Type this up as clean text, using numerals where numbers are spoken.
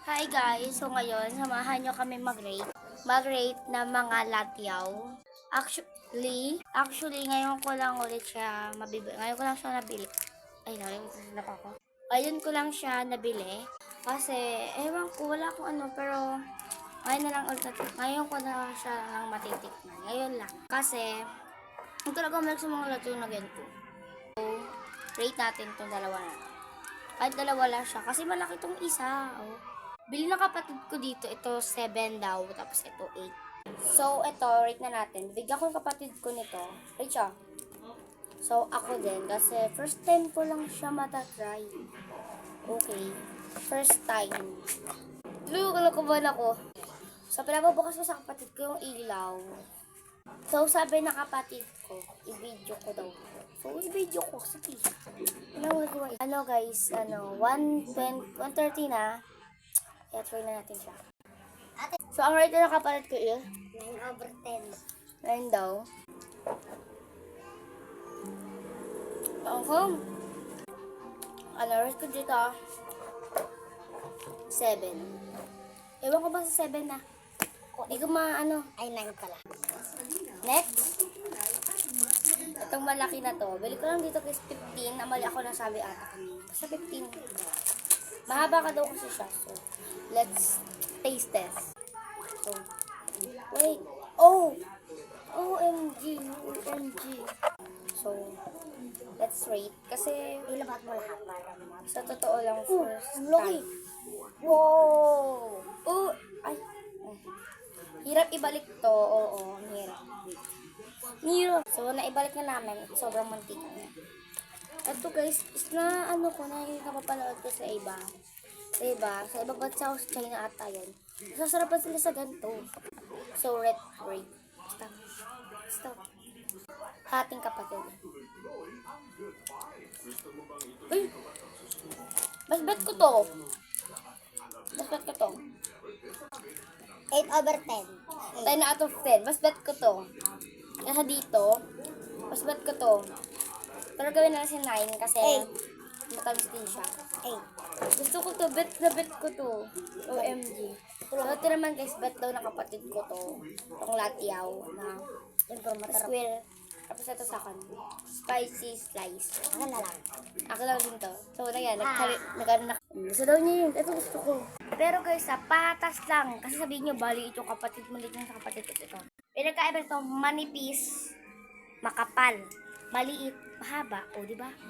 Hi guys! So ngayon, samahan nyo kami mag-rate. Mag-rate ng mga latyaw. Actually, ngayon ko lang ulit siya mabibili. Ngayon ko lang siya nabili. Ay, na ako. Ayun ko lang siya nabili. Kasi, ewan ko, wala akong ano, pero ngayon na lang ulit. Ngayon ko na siya lang matitikman. Ngayon lang. Kasi, hindi talaga umilag sa mga latyaw na ganito. So, rate natin itong dalawa na. Kahit dalawa lang siya. Kasi malaki itong isa. Oh. Bili ng kapatid ko dito, ito 7 daw, tapos ito 8. So, ito, rate na natin. Bigyan ko yung kapatid ko nito. Rate siya. So, ako din, kasi first time ko lang siya matatry. Okay. First time. Lulukuban ako. So, pinababukas ko sa kapatid ko yung ilaw. So, sabi na kapatid ko, i-video ko daw. So, i-video ko. Sige. Ano guys, 1:30 na. Kaya try na natin siya. So, ang rate na kapatid ko is 9/10. 9 daw. Ang rate ko dito 7. Ewan ko ba sa 7 na? Hindi ko Ay, 9 pala. Next. Itong malaki na to. Bili ko lang dito kasi 15. Mali ako nasabi ata kanina. Basta 15. Mahaba ka daw kasi siya. So, let's taste test. So, wait. Oh! OMG. So, let's rate. Kasi, Ilabat mo lahat para sa totoo lang first ang laki. time. Wow! Oh! Ay. Hirap ibalik to. Oo, ang hirap. So, naibalik na namin. Sobrang mantika niya. Ito guys, is na napapanood ko sa iba. Sa iba bansa ko sa China ata yun. Sasarapan sila sa ganito. So, rate. Stop. Hating kapatid. Uy! Basbet ko to. 8/10. 10 out of 10. Basbet ko to. Nasa dito. Basbet ko to. Pero gawin na kasi 9 kasi matamis din siya. 8. Gusto ko to, bet ko to. OMG. So, ito naman guys, bet daw ng kapatid ko to. Itong latyaw na square. Tapos ito sa akin. Spicy slice. Ako na lang. Ako lang din to. So, nagkaroon. Gusto daw niya yun. Ito gusto ko. Pero guys, patas lang. Kasi sabihin nyo, bali ito kapatid mo dito sa kapatid ko ito. Pinagkaiba ito, manipis, makapal, maliit, mahaba. O, di ba?